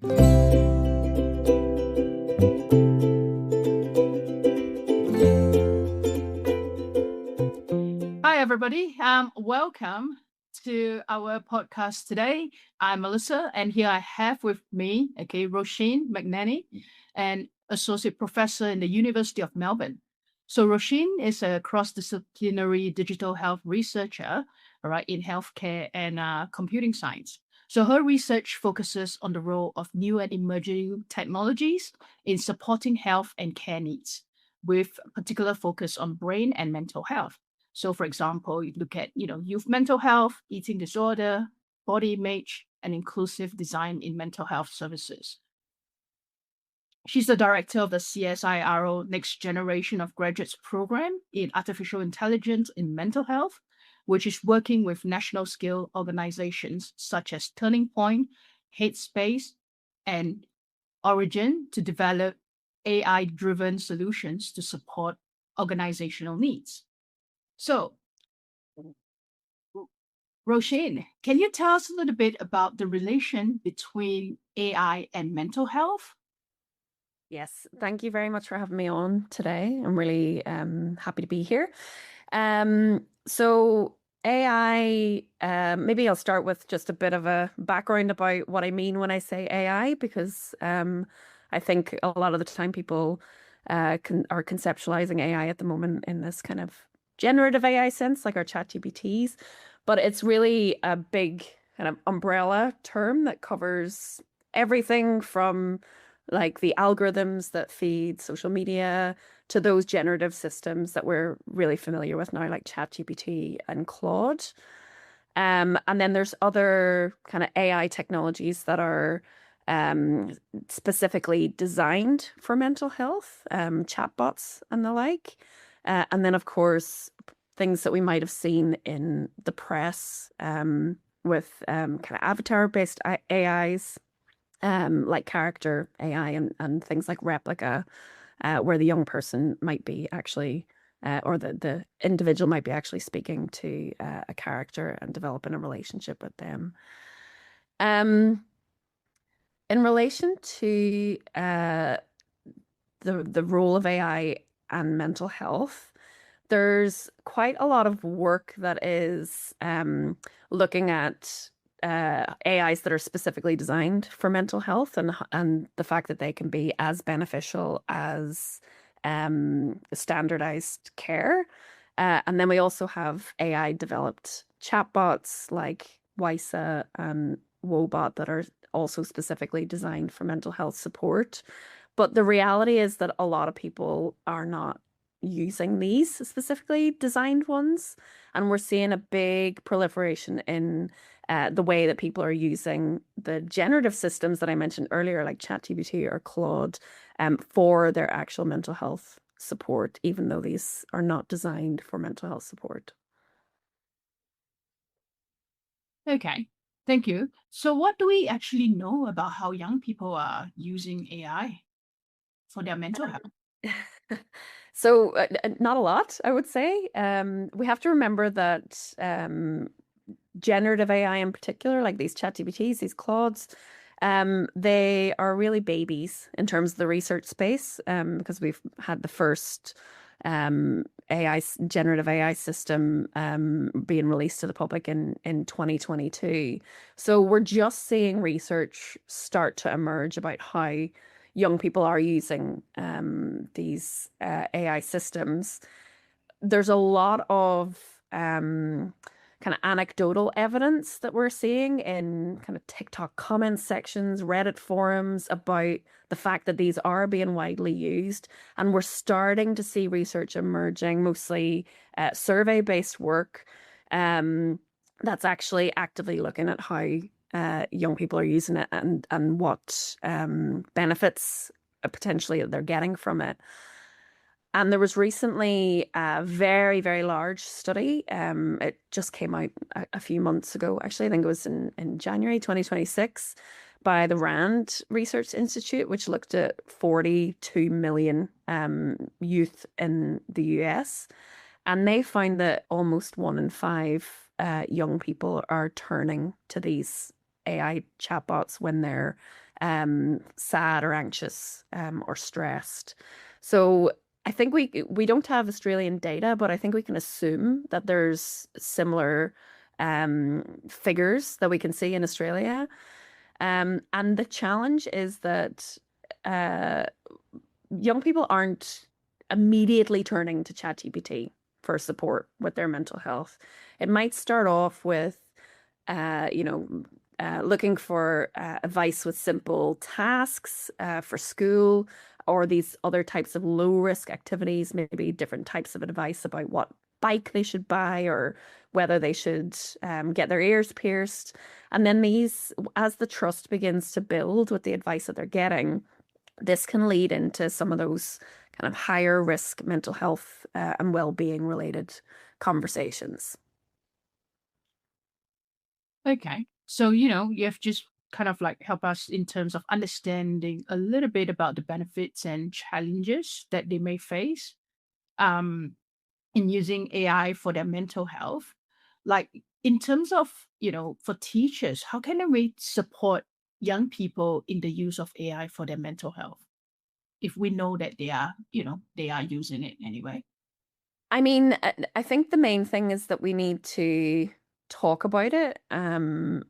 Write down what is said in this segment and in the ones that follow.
Hi, everybody. Welcome to our podcast today. I'm Melisa, and here I have with me, Roisin McNaney, an associate professor in the University of Melbourne. So Roisin is a cross-disciplinary digital health researcher, all right, in healthcare and computing science. So her research focuses on the role of new and emerging technologies in supporting health and care needs, with particular focus on brain and mental health. So, for example, you look at youth mental health, eating disorder, body image, and inclusive design in mental health services. She's the director of the CSIRO Next Generation of Graduates program in artificial intelligence in mental health, which is working with national scale organizations such as Turning Point, Headspace, and Origin to develop AI-driven solutions to support organizational needs. So, Roisin, can you tell us a little bit about the relation between AI and mental health? Yes, thank you very much for having me on today. I'm really happy to be here. So AI, maybe I'll start with just a bit of a background about what I mean when I say AI, because I think a lot of the time people are conceptualizing AI at the moment in this kind of generative AI sense, like our ChatGPTs, but it's really a big kind of umbrella term that covers everything from like the algorithms that feed social media to those generative systems that we're really familiar with now, like ChatGPT and Claude. And then there's other kind of AI technologies that are specifically designed for mental health, chatbots and the like. And then, of course, things that we might have seen in the press with kind of avatar-based AIs, like character AI and things like replica, where the young person might be actually, or the individual might be actually speaking to a character and developing a relationship with them. In relation to the role of AI and mental health, there's quite a lot of work that is looking at AIs that are specifically designed for mental health and the fact that they can be as beneficial as standardized care. And then we also have AI developed chatbots like WISA and Wobot that are also specifically designed for mental health support. But the reality is that a lot of people are not using these specifically designed ones. And we're seeing a big proliferation in the way that people are using the generative systems that I mentioned earlier, like ChatGPT or Claude, for their actual mental health support, even though these are not designed for mental health support. Okay, thank you. So, what do we actually know about how young people are using AI for their mental health? So not a lot, I would say. We have to remember that generative AI in particular, like these ChatGPTs, these Claudes, they are really babies in terms of the research space, because we've had the first generative AI system being released to the public in 2022. So we're just seeing research start to emerge about how young people are using these AI systems. There's a lot of kind of anecdotal evidence that we're seeing in kind of TikTok comment sections, Reddit forums about the fact that these are being widely used. And we're starting to see research emerging, mostly survey-based work that's actually actively looking at how young people are using it and what benefits potentially they're getting from it. And there was recently a very, very large study. It just came out a few months ago. Actually, I think it was in January 2026 by the RAND Research Institute, which looked at 42 million youth in the US. And they found that almost 1 in 5 young people are turning to these AI chatbots when they're sad or anxious or stressed. So I think we don't have Australian data, but I think we can assume that there's similar figures that we can see in Australia. And the challenge is that uh, young people aren't immediately turning to ChatGPT for support with their mental health. It might start off with, you know, looking for advice with simple tasks for school or these other types of low risk activities, maybe different types of advice about what bike they should buy or whether they should get their ears pierced. And then these, as the trust begins to build with the advice that they're getting, this can lead into some of those kind of higher risk mental health and well-being related conversations. Okay. So, you have just kind of like help us in terms of understanding a little bit about the benefits and challenges that they may face um, in using AI for their mental health. Like in terms of, for teachers, how can we support young people in the use of AI for their mental health if we know that they are using it anyway? I mean, I think the main thing is that we need to talk about it and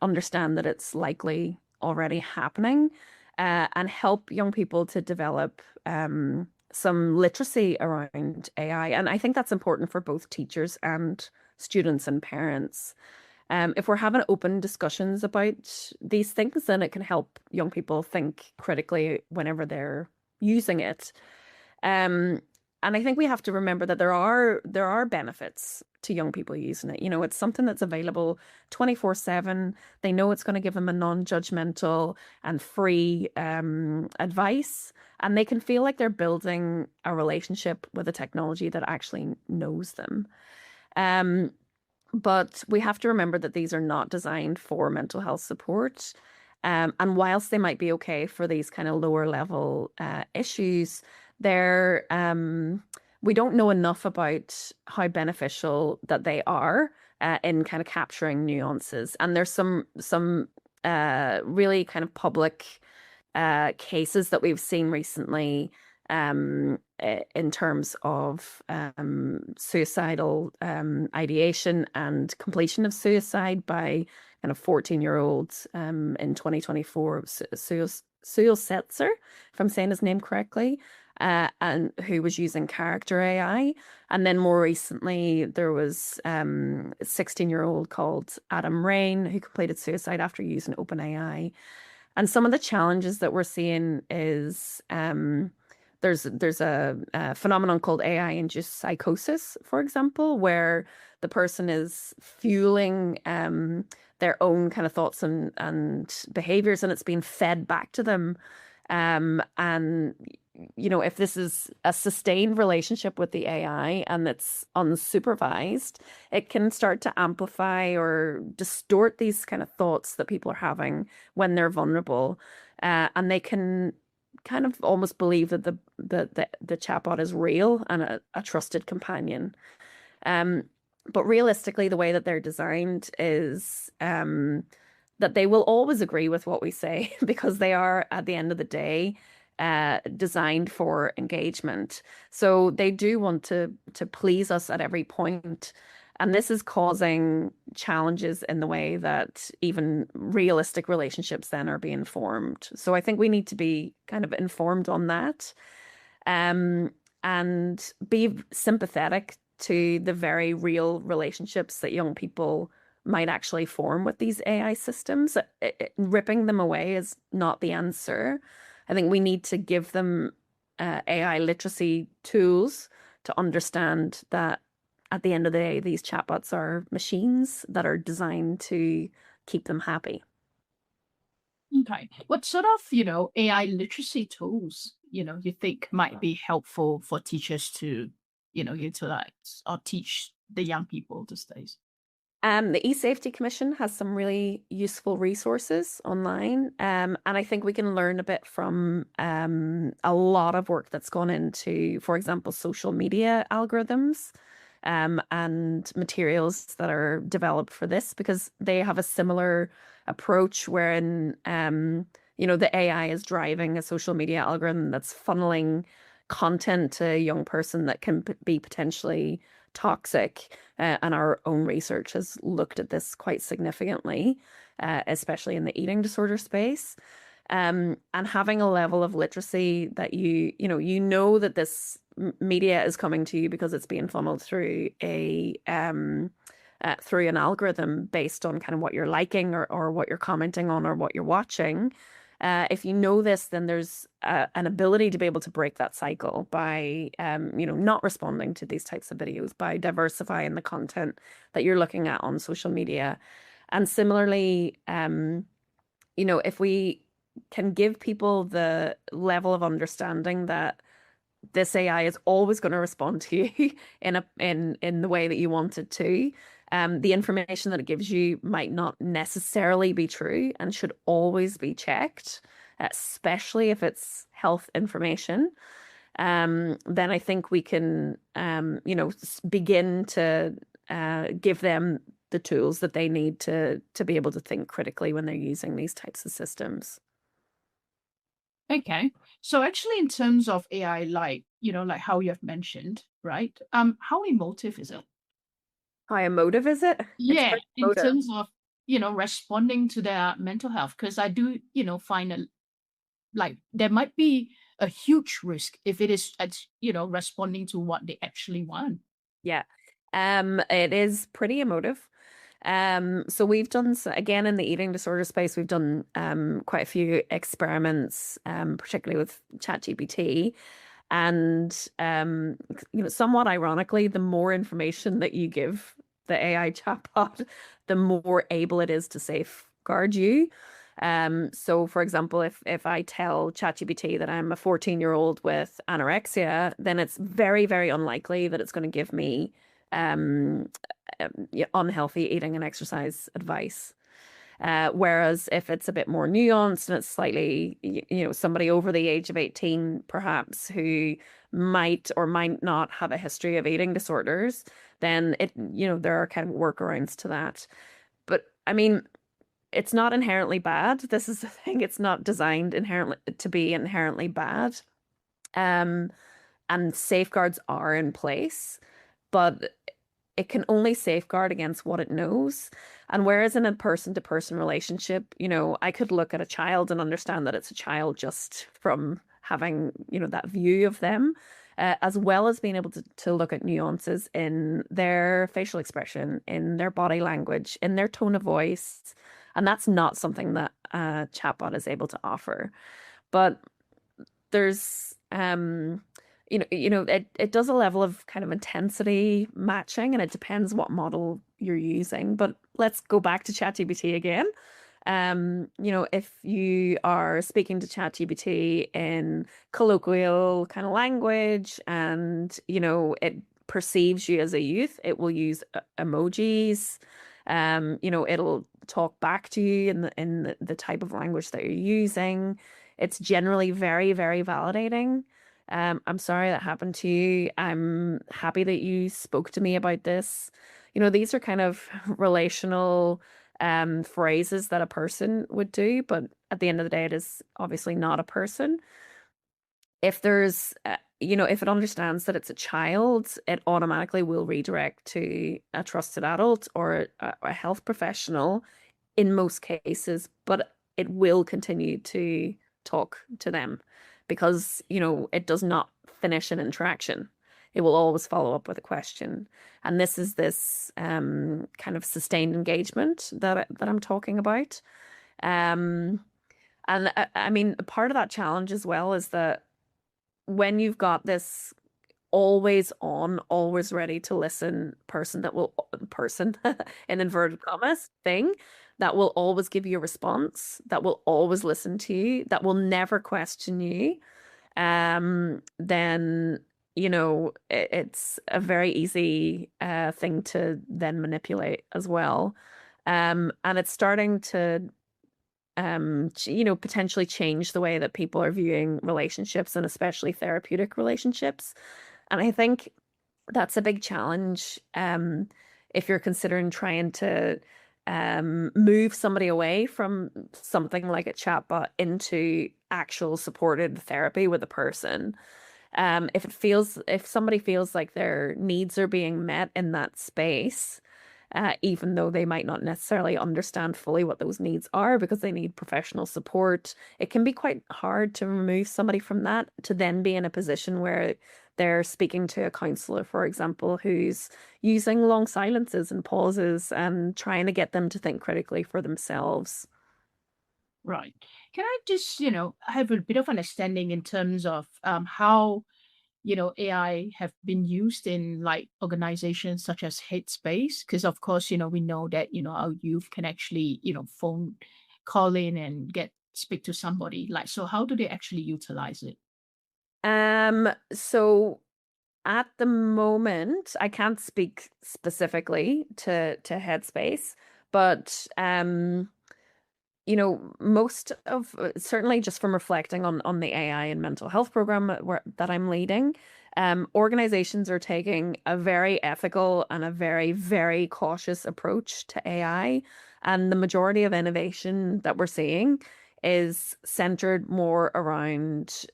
understand that it's likely already happening and help young people to develop some literacy around AI. And I think that's important for both teachers and students and parents. If we're having open discussions about these things, then it can help young people think critically whenever they're using it. Um, and I think we have to remember that there are benefits to young people using it. You know, it's something that's available 24/7. They know it's going to give them a non-judgmental and free advice, and they can feel like they're building a relationship with a technology that actually knows them. Um, but we have to remember that these are not designed for mental health support. And whilst they might be okay for these kind of lower level issues, they're we don't know enough about how beneficial that they are in kind of capturing nuances. And there's some really kind of public cases that we've seen recently in terms of suicidal ideation and completion of suicide by kind of 14-year-olds in 2024, Suil Setzer, if I'm saying his name correctly, and who was using character AI. And then more recently, there was a 16-year-old called Adam Rain who completed suicide after using OpenAI. And some of the challenges that we're seeing is there's a phenomenon called AI-induced psychosis, for example, where the person is fueling their own kind of thoughts and behaviors, and it's being fed back to them. And you know, if this is a sustained relationship with the AI and it's unsupervised, it can start to amplify or distort these kind of thoughts that people are having when they're vulnerable. And they can kind of almost believe that the chatbot is real and a trusted companion. But realistically, the way that they're designed is that they will always agree with what we say because they are, at the end of the day, designed for engagement. So they do want to please us at every point. And this is causing challenges in the way that even realistic relationships then are being formed. So I think we need to be kind of informed on that, and be sympathetic to the very real relationships that young people might actually form with these AI systems. Ripping them away is not the answer. I think we need to give them AI literacy tools to understand that at the end of the day, these chatbots are machines that are designed to keep them happy. Okay. What sort of, AI literacy tools, you think might be helpful for teachers to, utilize or teach the young people these days? The E-Safety Commission has some really useful resources online, and I think we can learn a bit from a lot of work that's gone into, for example, social media algorithms. and materials that are developed for this, because they have a similar approach wherein the AI is driving a social media algorithm that's funneling content to a young person that can be potentially toxic. And our own research has looked at this quite significantly, especially in the eating disorder space. And having a level of literacy that you know that this media is coming to you because it's being funneled through through an algorithm based on kind of what you're liking or what you're commenting on or what you're watching. If you know this, then there's an ability to be able to break that cycle by not responding to these types of videos, by diversifying the content that you're looking at on social media. And similarly, if we can give people the level of understanding that this AI is always going to respond to you in the way that you want it to. The information that it gives you might not necessarily be true and should always be checked, especially if it's health information. Then I think we can, begin to give them the tools that they need to be able to think critically when they're using these types of systems. Okay. So actually in terms of AI, like, like how you have mentioned, right? How emotive is it? How emotive is it? It's Yeah, pretty in emotive. terms of, responding to their mental health. Because I do, find it like there might be a huge risk if it is, responding to what they actually want. Yeah. It is pretty emotive. So we've done again in the eating disorder space, we've done quite a few experiments, particularly with ChatGPT. And somewhat ironically, the more information that you give the AI chatbot, the more able it is to safeguard you. So for example, if I tell ChatGPT that I'm a 14-year-old with anorexia, then it's very, very unlikely that it's going to give me um, unhealthy eating and exercise advice. Whereas if it's a bit more nuanced and it's slightly, somebody over the age of 18, perhaps, who might or might not have a history of eating disorders, then there are kind of workarounds to that. But I mean, it's not inherently bad. This is the thing. It's not designed inherently to be inherently bad. Um, and safeguards are in place, but it can only safeguard against what it knows. And whereas in a person-to-person relationship, I could look at a child and understand that it's a child just from having, that view of them, as well as being able to look at nuances in their facial expression, in their body language, in their tone of voice. And that's not something that a chatbot is able to offer. But there's it does a level of kind of intensity matching, and it depends what model you're using. But let's go back to ChatGPT again. If you are speaking to ChatGPT in colloquial kind of language and it perceives you as a youth, it will use emojis. It'll talk back to you in the type of language that you're using. It's generally very, very validating. I'm sorry that happened to you. I'm happy that you spoke to me about this. These are kind of relational phrases that a person would do, but at the end of the day, it is obviously not a person. If there's, if it understands that it's a child, it automatically will redirect to a trusted adult or a health professional in most cases, but it will continue to talk to them because, it does not finish an interaction. It will always follow up with a question. And this kind of sustained engagement that I'm talking about. And I mean, part of that challenge as well is that when you've got this always on, always ready to listen person in inverted commas thing that will always give you a response, that will always listen to you, that will never question you, then it's a very easy thing to then manipulate as well. And it's starting to potentially change the way that people are viewing relationships and especially therapeutic relationships. And I think That's a big challenge. If you're considering trying to move somebody away from something like a chatbot into actual supported therapy with a person. If somebody feels like their needs are being met in that space, even though they might not necessarily understand fully what those needs are because they need professional support, it can be quite hard to remove somebody from that to then be in a position where they're speaking to a counselor, for example, who's using long silences and pauses and trying to get them to think critically for themselves. Right. Can I just, have a bit of understanding in terms of how, AI have been used in like organizations such as Headspace? Because of course, we know that, our youth can actually, phone call in and get speak to somebody. Like, so how do they actually utilize it? So at the moment, I can't speak specifically to Headspace, but most of certainly just from reflecting on the AI and mental health program that I'm leading, organizations are taking a very ethical and a very, very cautious approach to AI. And the majority of innovation that we're seeing is centered more around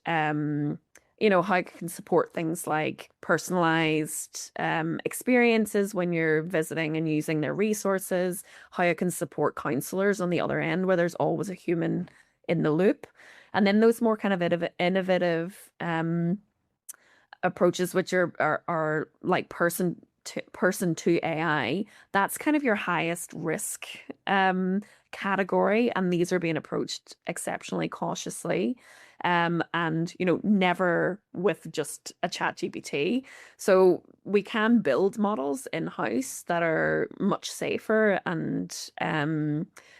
how it can support things like personalized experiences when you're visiting and using their resources, how it can support counselors on the other end, where there's always a human in the loop. And then those more kind of innovative approaches, which are like person to AI, that's kind of your highest risk category, and these are being approached exceptionally cautiously. And never with just a chat GPT. So we can build models in-house that are much safer and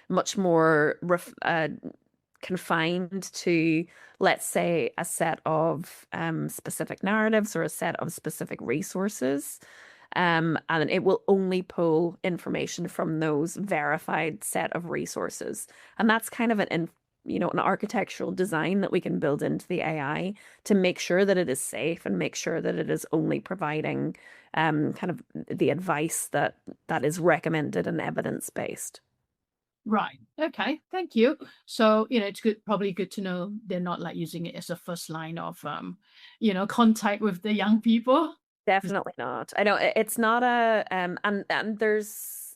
much more confined to, let's say, a set of specific narratives or a set of specific resources. And it will only pull information from those verified set of resources. And that's kind of an architectural design that we can build into the AI to make sure that it is safe and make sure that it is only providing kind of the advice that is recommended and evidence-based. Right. Okay. Thank you. So, it's probably good to know they're not like using it as a first line of, contact with the young people. Definitely not. I know it's not a and there's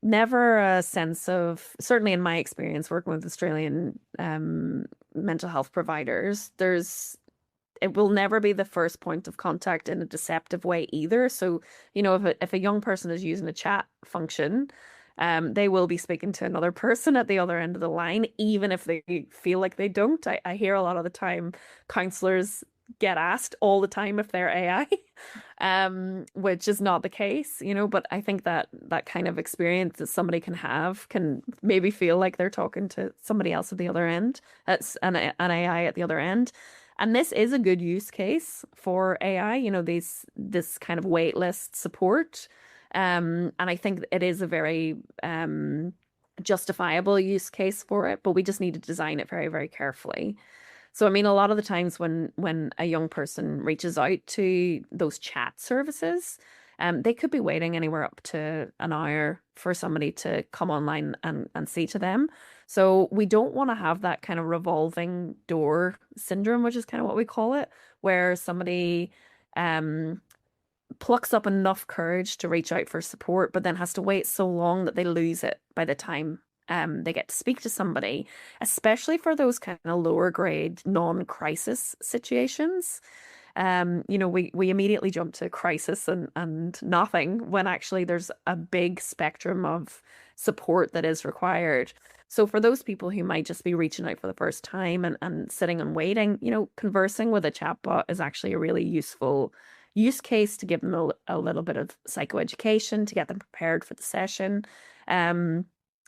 never a sense of, certainly in my experience working with Australian mental health providers, it will never be the first point of contact in a deceptive way either. So, if a young person is using a chat function, they will be speaking to another person at the other end of the line, even if they feel like they don't. I hear a lot of the time counselors get asked all the time if they're AI, which is not the case, but I think that kind of experience that somebody can have can maybe feel like they're talking to somebody else at the other end. That's an AI at the other end. And this is a good use case for AI, this kind of wait list support. And I think it is a very justifiable use case for it, but we just need to design it very, very carefully. So, I mean, a lot of the times when a young person reaches out to those chat services, they could be waiting anywhere up to an hour for somebody to come online and see to them. So we don't want to have that kind of revolving door syndrome, which is kind of what we call it, where somebody um plucks up enough courage to reach out for support, but then has to wait so long that they lose it by the time they get to speak to somebody, especially for those kind of lower grade non-crisis situations. We immediately jump to crisis and nothing when actually there's a big spectrum of support that is required. So for those people who might just be reaching out for the first time and sitting and waiting, conversing with a chatbot is actually a really useful use case to give them a little bit of psychoeducation to get them prepared for the session.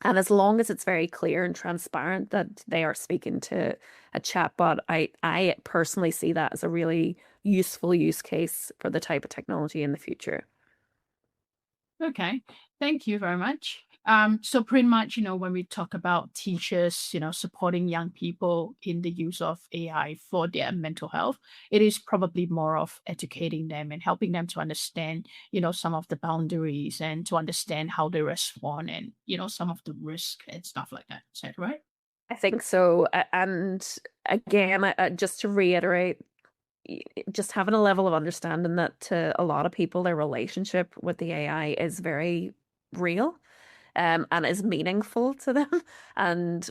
And as long as it's very clear and transparent that they are speaking to a chatbot, I personally see that as a really useful use case for the type of technology in the future. Okay. Thank you very much. So pretty much, when we talk about teachers, supporting young people in the use of AI for their mental health, it is probably more of educating them and helping them to understand, some of the boundaries and to understand how they respond and, some of the risk and stuff like that. Is that right? I think so. And again, just to reiterate, just having a level of understanding that to a lot of people, their relationship with the AI is very real, and is meaningful to them. And,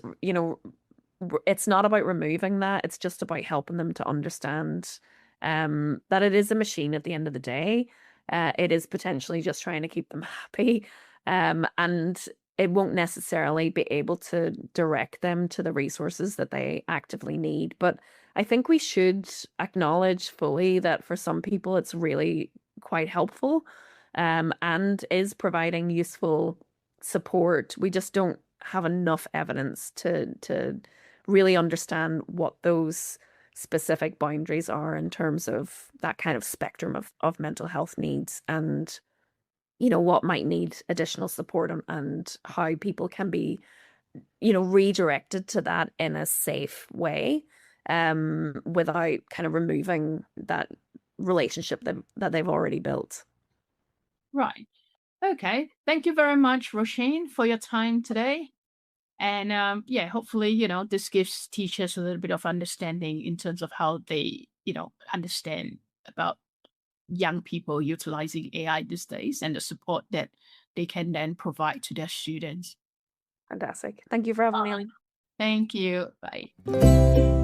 it's not about removing that. It's just about helping them to understand that it is a machine at the end of the day. It is potentially just trying to keep them happy. And it won't necessarily be able to direct them to the resources that they actively need. But I think we should acknowledge fully that for some people, it's really quite helpful, and is providing useful support. We just don't have enough evidence to really understand what those specific boundaries are in terms of that kind of spectrum of mental health needs, and what might need additional support, and how people can be redirected to that in a safe way, without kind of removing that relationship that they've already built. Right. Okay. Thank you very much, Roisin, for your time today. And yeah, hopefully, this gives teachers a little bit of understanding in terms of how they, understand about young people utilizing AI these days and the support that they can then provide to their students. Fantastic. Thank you for having me on. Thank you. Bye.